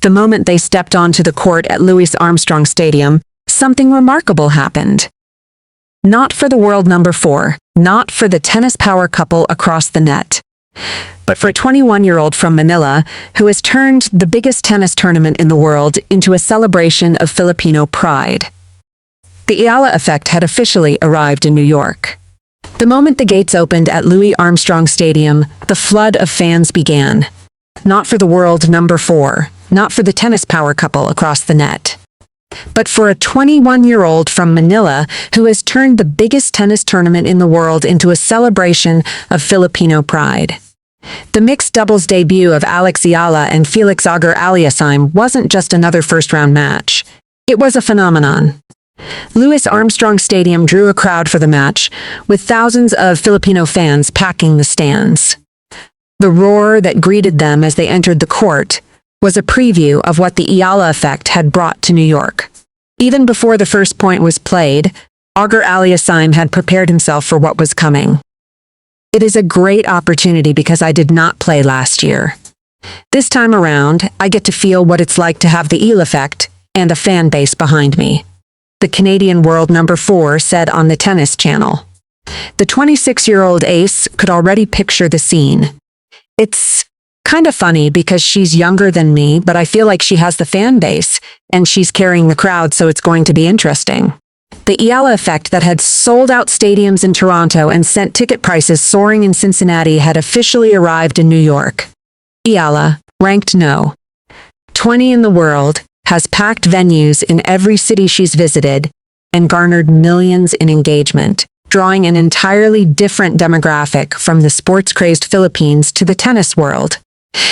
The moment they stepped onto the court at Louis Armstrong Stadium, something remarkable happened. Not for the world number 4, not for the tennis power couple across the net, but for a 21-year-old from Manila who has turned the biggest tennis tournament in the world into a celebration of Filipino pride. The Eala Effect had officially arrived in New York. The moment the gates opened at Louis Armstrong Stadium, the flood of fans began. Not for the world number 4, not for the tennis power couple across the net, but for a 21-year-old from Manila who has turned the biggest tennis tournament in the world into a celebration of Filipino pride. The mixed doubles debut of Eala and Felix Auger-Aliassime wasn't just another first-round match. It was a phenomenon. Louis Armstrong Stadium drew a crowd for the match, with thousands of Filipino fans packing the stands. The roar that greeted them as they entered the court was a preview of what the Eala Effect had brought to New York. Even before the first point was played, Auger-Aliassime had prepared himself for what was coming. It is a great opportunity because I did not play last year. This time around, I get to feel what it's like to have the Eala Effect and a fan base behind me, the Canadian world number 4 said on the Tennis Channel. The 26-year-old ace could already picture the scene. It's kind of funny because she's younger than me, but I feel like she has the fan base, and she's carrying the crowd, so it's going to be interesting. The Eala Effect that had sold out stadiums in Toronto and sent ticket prices soaring in Cincinnati had officially arrived in New York. Eala, ranked No. 20 in the world, has packed venues in every city she's visited and garnered millions in engagement, drawing an entirely different demographic from the sports-crazed Philippines to the tennis world.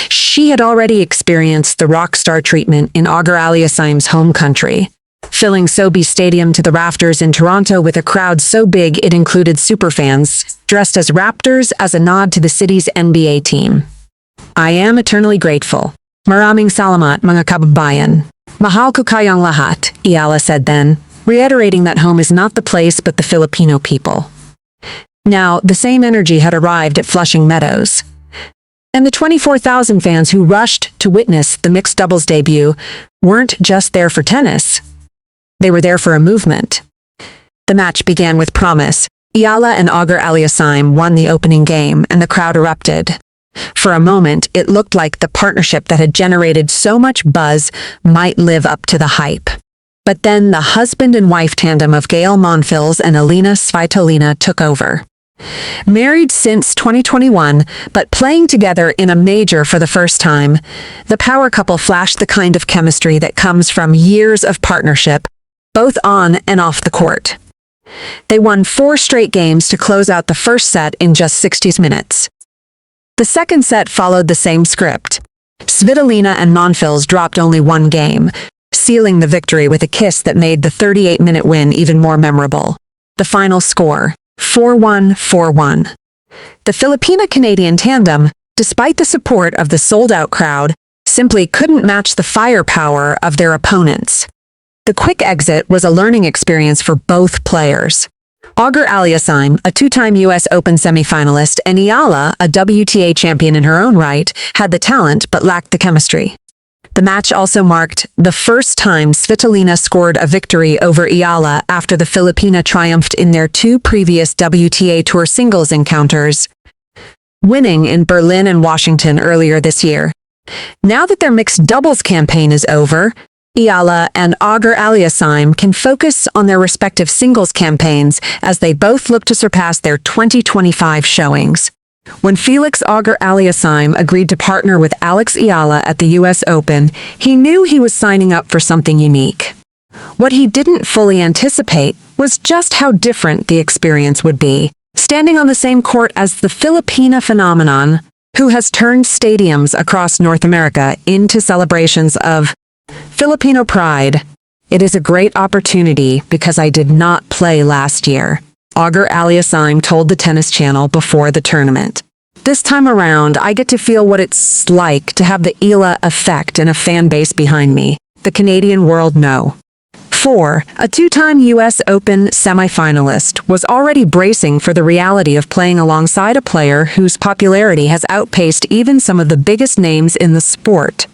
She had already experienced the rock star treatment in Auger-Aliassime's home country, filling SoBi Stadium to the rafters in Toronto with a crowd so big it included superfans dressed as Raptors as a nod to the city's NBA team. I am eternally grateful. Maraming salamat mga kababayan. Mahal ko kayong lahat, Eala said then, reiterating that home is not the place but the Filipino people. Now, the same energy had arrived at Flushing Meadows. And the 24,000 fans who rushed to witness the mixed doubles debut weren't just there for tennis. They were there for a movement. The match began with promise. Eala and Auger-Aliassime won the opening game, and the crowd erupted. For a moment, it looked like the partnership that had generated so much buzz might live up to the hype. But then the husband and wife tandem of Gail Monfils and Alina Svitolina took over. Married since 2021, but playing together in a major for the first time, the power couple flashed the kind of chemistry that comes from years of partnership, both on and off the court. They won 4 straight games to close out the first set in just 60 minutes. The second set followed the same script. Svitolina and Monfils dropped only 1 game, sealing the victory with a kiss that made the 38-minute win even more memorable. The final score, 4-1, 4-1. The Filipina-Canadian tandem, despite the support of the sold-out crowd, simply couldn't match the firepower of their opponents. The quick exit was a learning experience for both players. Auger-Aliassime, a 2-time U.S. Open semifinalist, and Eala, a WTA champion in her own right, had the talent but lacked the chemistry. The match also marked the first time Svitolina scored a victory over Eala after the Filipina triumphed in their 2 previous WTA Tour singles encounters, winning in Berlin and Washington earlier this year. Now that their mixed doubles campaign is over, Eala and Auger-Aliassime can focus on their respective singles campaigns as they both look to surpass their 2025 showings. When Félix Auger-Aliassime agreed to partner with Alex Eala at the U.S. Open, he knew he was signing up for something unique. What he didn't fully anticipate was just how different the experience would be, standing on the same court as the Filipina phenomenon, who has turned stadiums across North America into celebrations of Filipino pride. It is a great opportunity because I did not play last year, Auger-Aliassime told the Tennis Channel before the tournament. This time around, I get to feel what it's like to have the Eala Effect and a fan base behind me, the Canadian world No. 4, a 2-time U.S. Open semifinalist, was already bracing for the reality of playing alongside a player whose popularity has outpaced even some of the biggest names in the sport.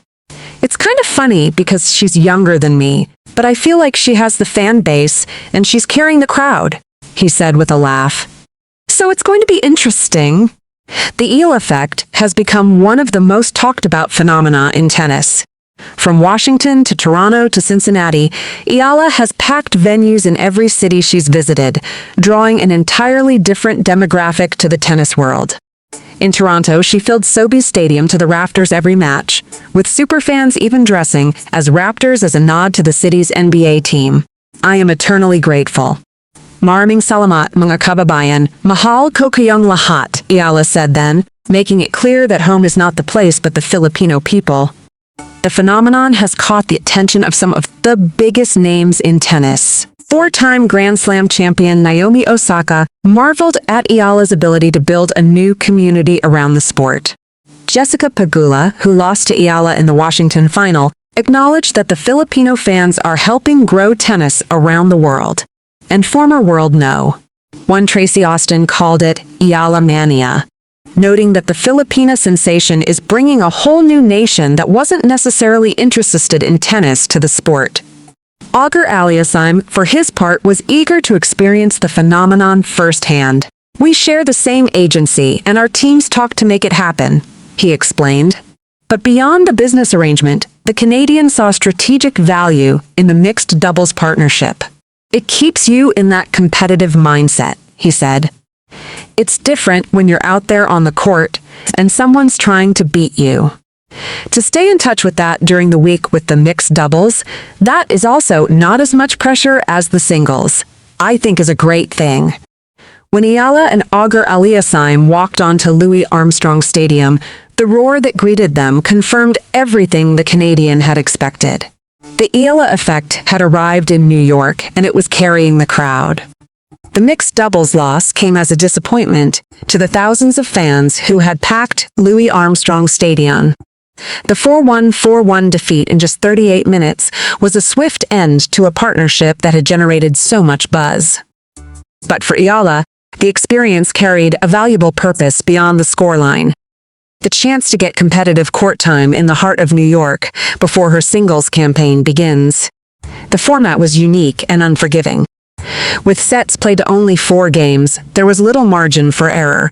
It's kind of funny because she's younger than me, but I feel like she has the fan base and she's carrying the crowd, he said with a laugh. So it's going to be interesting. The Eala Effect has become one of the most talked about phenomena in tennis. From Washington to Toronto to Cincinnati, Eala has packed venues in every city she's visited, drawing an entirely different demographic to the tennis world. In Toronto, she filled Sobeys Stadium to the rafters every match, with superfans even dressing as Raptors as a nod to the city's NBA team. I am eternally grateful. Maraming salamat mga kababayan, mahal ko kayong lahat, Eala said then, making it clear that home is not the place but the Filipino people. The phenomenon has caught the attention of some of the biggest names in tennis. Four-time Grand Slam champion Naomi Osaka marveled at Eala's ability to build a new community around the sport. Jessica Pegula, who lost to Eala in the Washington final, acknowledged that the Filipino fans are helping grow tennis around the world. And former world no. One Tracy Austin called it Eala Mania, noting that the Filipina sensation is bringing a whole new nation that wasn't necessarily interested in tennis to the sport. Auger-Aliassime, for his part, was eager to experience the phenomenon firsthand. We share the same agency, and our teams talk to make it happen, he explained. But beyond the business arrangement, the Canadian saw strategic value in the mixed doubles partnership. It keeps you in that competitive mindset, he said. It's different when you're out there on the court and someone's trying to beat you. To stay in touch with that during the week with the mixed doubles, that is also not as much pressure as the singles, I think is a great thing. When Eala and Auger-Aliassime walked onto Louis Armstrong Stadium, the roar that greeted them confirmed everything the Canadian had expected. The Eala Effect had arrived in New York and it was carrying the crowd. The mixed doubles loss came as a disappointment to the thousands of fans who had packed Louis Armstrong Stadium. The 4-1-4-1 defeat in just 38 minutes was a swift end to a partnership that had generated so much buzz. But for Eala, the experience carried a valuable purpose beyond the scoreline. The chance to get competitive court time in the heart of New York before her singles campaign begins. The format was unique and unforgiving. With sets played to only 4 games, there was little margin for error.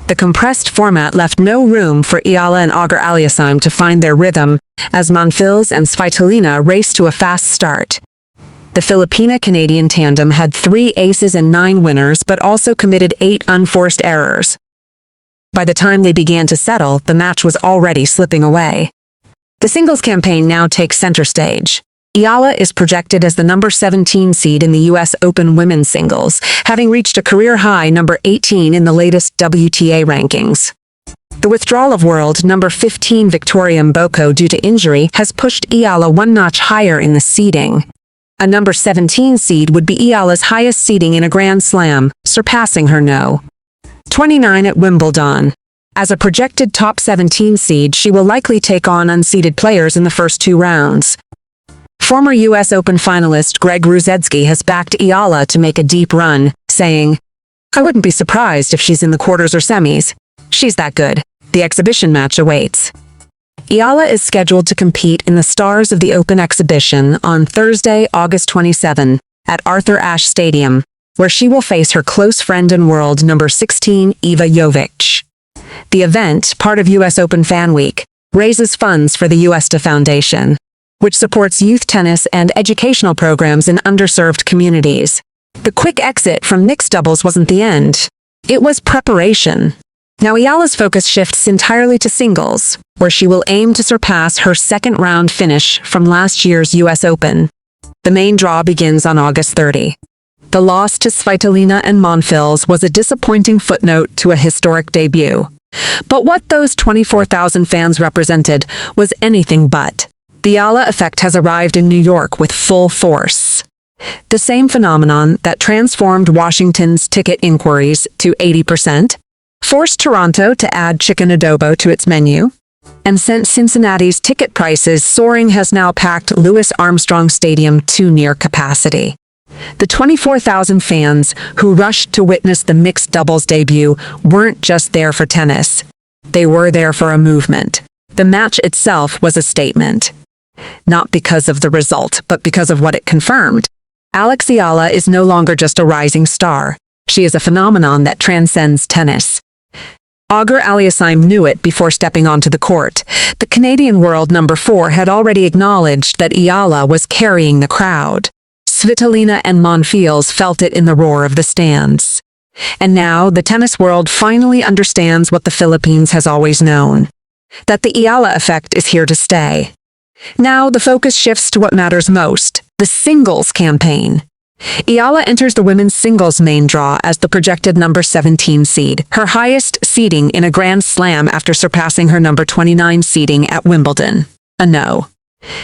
The compressed format left no room for Eala and Auger-Aliassime to find their rhythm as Monfils and Svitolina raced to a fast start. The Filipina-Canadian tandem had 3 aces and 9 winners but also committed 8 unforced errors. By the time they began to settle, the match was already slipping away. The singles campaign now takes center stage. Eala is projected as the number 17 seed in the U.S. Open women's singles, having reached a career-high number 18 in the latest WTA rankings. The withdrawal of world number 15 Victoria Mboko due to injury has pushed Eala one notch higher in the seeding. A number 17 seed would be Eala's highest seeding in a Grand Slam, surpassing her no. 29 at Wimbledon. As a projected top 17 seed, she will likely take on unseeded players in the first 2 rounds. Former U.S. Open finalist Greg Rusedski has backed Eala to make a deep run, saying, "I wouldn't be surprised if she's in the quarters or semis. She's that good. The exhibition match awaits." Eala is scheduled to compete in the Stars of the Open exhibition on Thursday, August 27, at Arthur Ashe Stadium, where she will face her close friend and world number 16 Iva Jovic. The event, part of U.S. Open Fan Week, raises funds for the USTA Foundation, which supports youth tennis and educational programs in underserved communities. The quick exit from mixed doubles wasn't the end. It was preparation. Now Eala's focus shifts entirely to singles, where she will aim to surpass her second-round finish from last year's U.S. Open. The main draw begins on August 30. The loss to Svitolina and Monfils was a disappointing footnote to a historic debut. But what those 24,000 fans represented was anything but. The Eala Effect has arrived in New York with full force. The same phenomenon that transformed Washington's ticket inquiries to 80%, forced Toronto to add chicken adobo to its menu, and sent Cincinnati's ticket prices soaring has now packed Louis Armstrong Stadium to near capacity. The 24,000 fans who rushed to witness the mixed doubles debut weren't just there for tennis. They were there for a movement. The match itself was a statement. Not because of the result, but because of what it confirmed. Eala is no longer just a rising star. She is a phenomenon that transcends tennis. Auger-Aliassime knew it before stepping onto the court. The Canadian world number 4 had already acknowledged that Eala was carrying the crowd. Svitolina and Monfils felt it in the roar of the stands. And now the tennis world finally understands what the Philippines has always known. That the Eala Effect is here to stay. Now the focus shifts to what matters most, the singles campaign. Eala enters the women's singles main draw as the projected number 17 seed, her highest seeding in a Grand Slam after surpassing her number 29 seeding at Wimbledon. A no.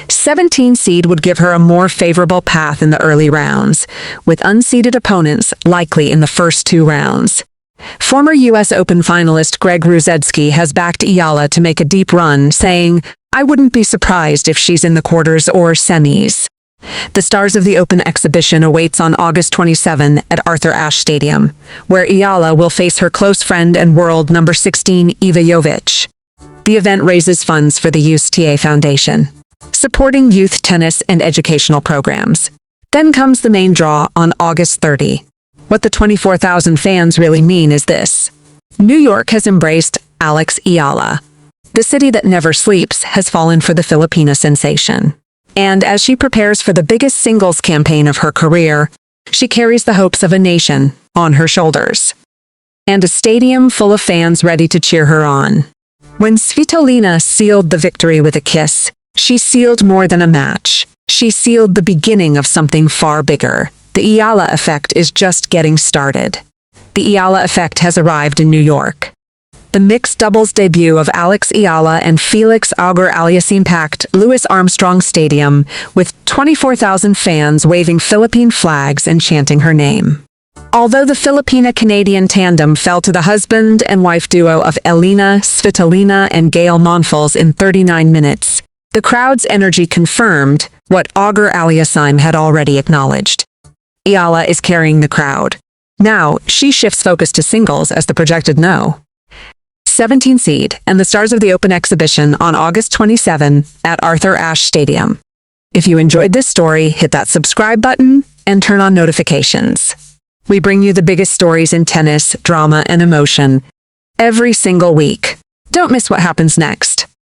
17 seed would give her a more favorable path in the early rounds, with unseeded opponents likely in the first 2 rounds. Former U.S. Open finalist Greg Rusedski has backed Eala to make a deep run, saying, "I wouldn't be surprised if she's in the quarters or semis." The stars of the Open exhibition awaits on August 27 at Arthur Ashe Stadium, where Eala will face her close friend and world number 16 Ivanovic. The event raises funds for the USTA Foundation, supporting youth tennis and educational programs. Then comes the main draw on August 30. What the 24,000 fans really mean is this. New York has embraced Alex Eala. The city that never sleeps has fallen for the Filipina sensation. And as she prepares for the biggest singles campaign of her career, she carries the hopes of a nation on her shoulders. And a stadium full of fans ready to cheer her on. When Svitolina sealed the victory with a kiss, she sealed more than a match. She sealed the beginning of something far bigger. The Eala Effect is just getting started. The Eala Effect has arrived in New York. The mixed doubles debut of Alex Eala and Felix Auger-Aliassime packed Louis Armstrong Stadium with 24,000 fans waving Philippine flags and chanting her name. Although the Filipina-Canadian tandem fell to the husband and wife duo of Elena Svitolina and Gail Monfils in 39 minutes, the crowd's energy confirmed what Auger-Aliassime had already acknowledged. Eala is carrying the crowd. Now, she shifts focus to singles as the projected no. 17 seed and the stars of the Open exhibition on August 27 at Arthur Ashe Stadium. If you enjoyed this story, hit that subscribe button and turn on notifications. We bring you the biggest stories in tennis, drama, and emotion every single week. Don't miss what happens next.